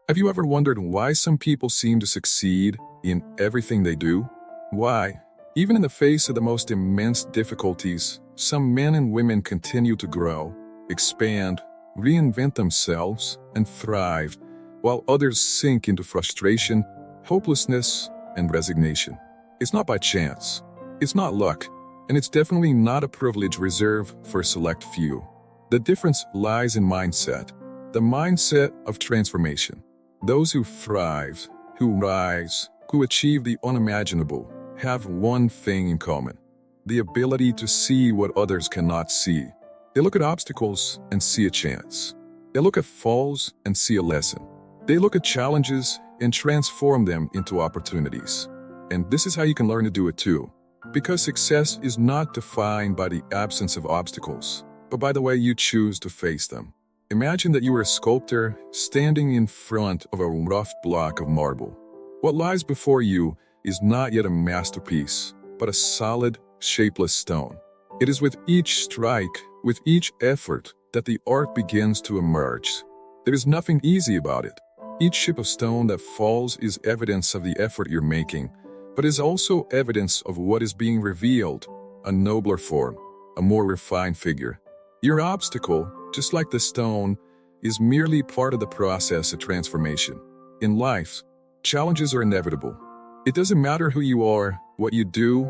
Have you ever wondered why some people seem to succeed in everything they do? Why, even in the face of the most immense difficulties, some men and women continue to grow, expand, reinvent themselves, and thrive, while others sink into frustration, hopelessness, and resignation? It's not by chance. It's not luck. And it's definitely not a privilege reserved for a select few. The difference lies in mindset, the mindset of transformation. Those who thrive, who rise, who achieve the unimaginable, have one thing in common: the ability to see what others cannot see. They look at obstacles and see a chance. They look at falls and see a lesson. They look at challenges and transform them into opportunities. And this is how you can learn to do it too. Because success is not defined by the absence of obstacles, but by the way you choose to face them. Imagine that you are a sculptor standing in front of a rough block of marble. What lies before you is not yet a masterpiece, but a solid, shapeless stone. It is with each strike, with each effort, that the art begins to emerge. There is nothing easy about it. Each chip of stone that falls is evidence of the effort you're making, but is also evidence of what is being revealed: a nobler form, a more refined figure. Your obstacle, just like the stone, is merely part of the process of transformation. In life, challenges are inevitable. It doesn't matter who you are, what you do,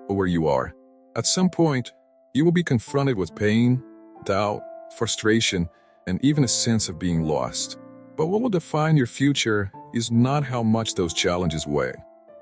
or where you are. At some point, you will be confronted with pain, doubt, frustration, and even a sense of being lost. But what will define your future is not how much those challenges weigh,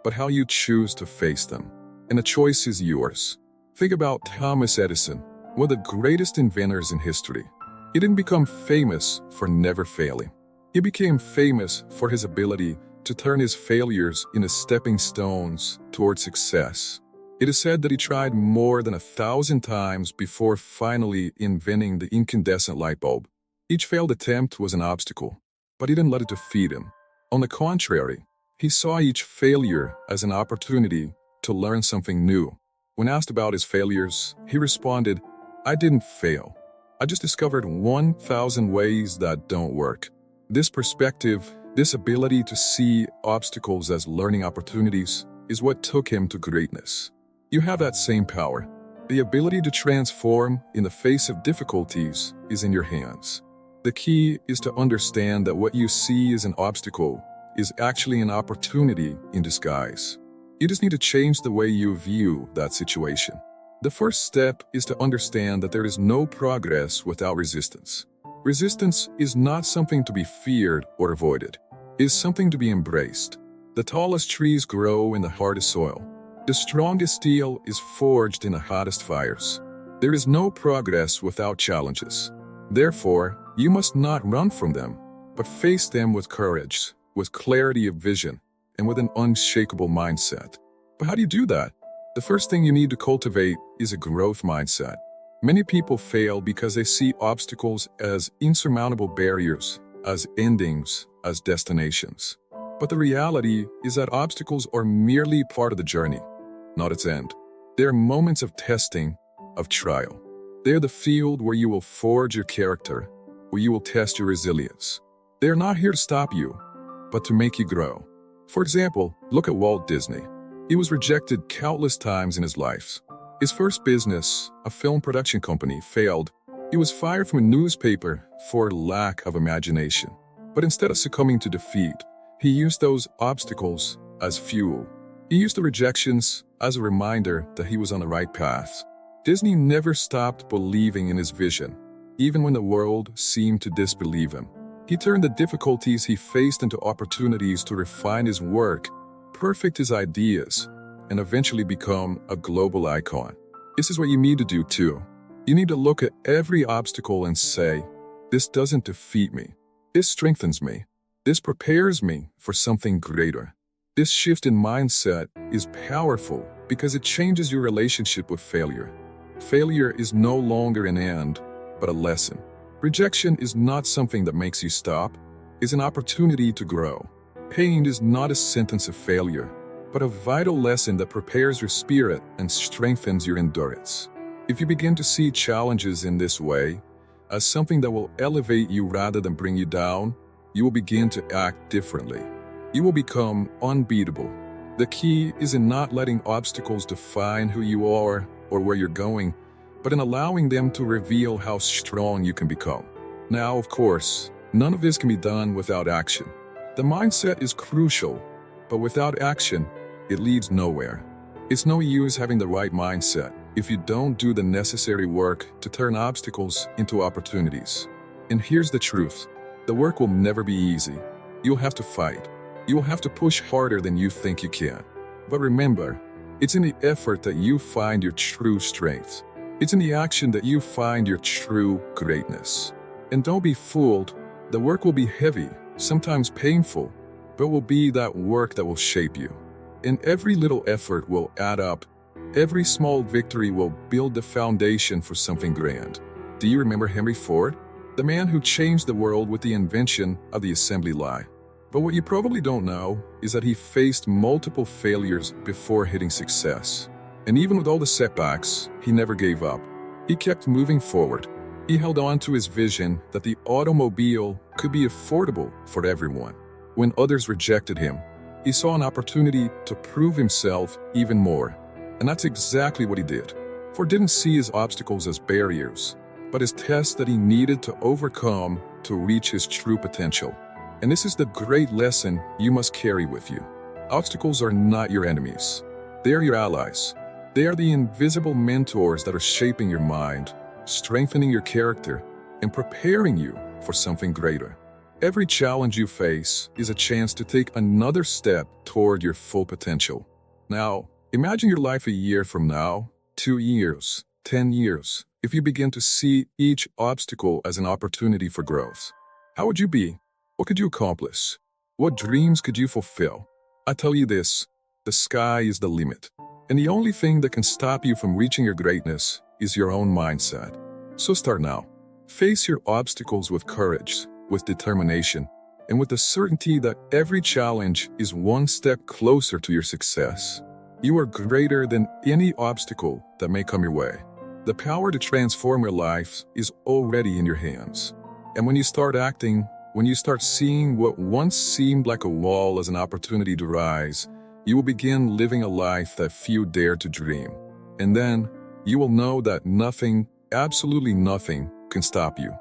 but how you choose to face them. And the choice is yours. Think about Thomas Edison, one of the greatest inventors in history. He didn't become famous for never failing. He became famous for his ability to turn his failures into stepping stones toward success. It is said that he tried more than 1,000 times before finally inventing the incandescent light bulb. Each failed attempt was an obstacle, but he didn't let it defeat him. On the contrary, he saw each failure as an opportunity to learn something new. When asked about his failures, he responded, "I didn't fail. I just discovered 1,000 ways that don't work." This perspective, this ability to see obstacles as learning opportunities, is what took him to greatness. You have that same power. The ability to transform in the face of difficulties is in your hands. The key is to understand that what you see as an obstacle is actually an opportunity in disguise. You just need to change the way you view that situation. The first step is to understand that there is no progress without resistance. Resistance is not something to be feared or avoided. It is something to be embraced. The tallest trees grow in the hardest soil. The strongest steel is forged in the hottest fires. There is no progress without challenges. Therefore, you must not run from them, but face them with courage, with clarity of vision, and with an unshakable mindset. But how do you do that? The first thing you need to cultivate is a growth mindset. Many people fail because they see obstacles as insurmountable barriers, as endings, as destinations. But the reality is that obstacles are merely part of the journey, not its end. They are moments of testing, of trial. They are the field where you will forge your character, where you will test your resilience. They are not here to stop you, but to make you grow. For example, look at Walt Disney. He was rejected countless times in his life. His first business, a film production company, failed. He was fired from a newspaper for lack of imagination. But instead of succumbing to defeat, he used those obstacles as fuel. He used the rejections as a reminder that he was on the right path. Disney never stopped believing in his vision, even when the world seemed to disbelieve him. He turned the difficulties he faced into opportunities to refine his work, perfect his ideas, and eventually become a global icon. This is what you need to do too. You need to look at every obstacle and say, "This doesn't defeat me. This strengthens me. This prepares me for something greater." This shift in mindset is powerful because it changes your relationship with failure. Failure is no longer an end, but a lesson. Rejection is not something that makes you stop. It's an opportunity to grow. Pain is not a sentence of failure, but a vital lesson that prepares your spirit and strengthens your endurance. If you begin to see challenges in this way, as something that will elevate you rather than bring you down, you will begin to act differently. You will become unbeatable. The key is in not letting obstacles define who you are or where you're going, but in allowing them to reveal how strong you can become. Now, of course, none of this can be done without action. The mindset is crucial, but without action, it leads nowhere. It's no use having the right mindset if you don't do the necessary work to turn obstacles into opportunities. And here's the truth. The work will never be easy. You'll have to fight. You'll have to push harder than you think you can. But remember, it's in the effort that you find your true strength. It's in the action that you find your true greatness. And don't be fooled. The work will be heavy, sometimes painful, but will be that work that will shape you. And every little effort will add up. Every small victory will build the foundation for something grand. Do you remember Henry Ford? The man who changed the world with the invention of the assembly line. But what you probably don't know is that he faced multiple failures before hitting success. And even with all the setbacks, he never gave up. He kept moving forward. He held on to his vision that the automobile could be affordable for everyone. When others rejected him, he saw an opportunity to prove himself even more. And that's exactly what he did. Ford didn't see his obstacles as barriers, but as tests that he needed to overcome to reach his true potential. And this is the great lesson you must carry with you. Obstacles are not your enemies. They are your allies. They are the invisible mentors that are shaping your mind, strengthening your character, and preparing you for something greater. Every challenge you face is a chance to take another step toward your full potential. Now, imagine your life a year from now, 2 years, 10 years, if you begin to see each obstacle as an opportunity for growth. How would you be? What could you accomplish? What dreams could you fulfill? I tell you this, the sky is the limit. And the only thing that can stop you from reaching your greatness is your own mindset. So start now. Face your obstacles with courage, with determination, and with the certainty that every challenge is one step closer to your success. You are greater than any obstacle that may come your way. The power to transform your life is already in your hands. And when you start acting, when you start seeing what once seemed like a wall as an opportunity to rise, you will begin living a life that few dare to dream. And then you will know that nothing, absolutely nothing, can stop you.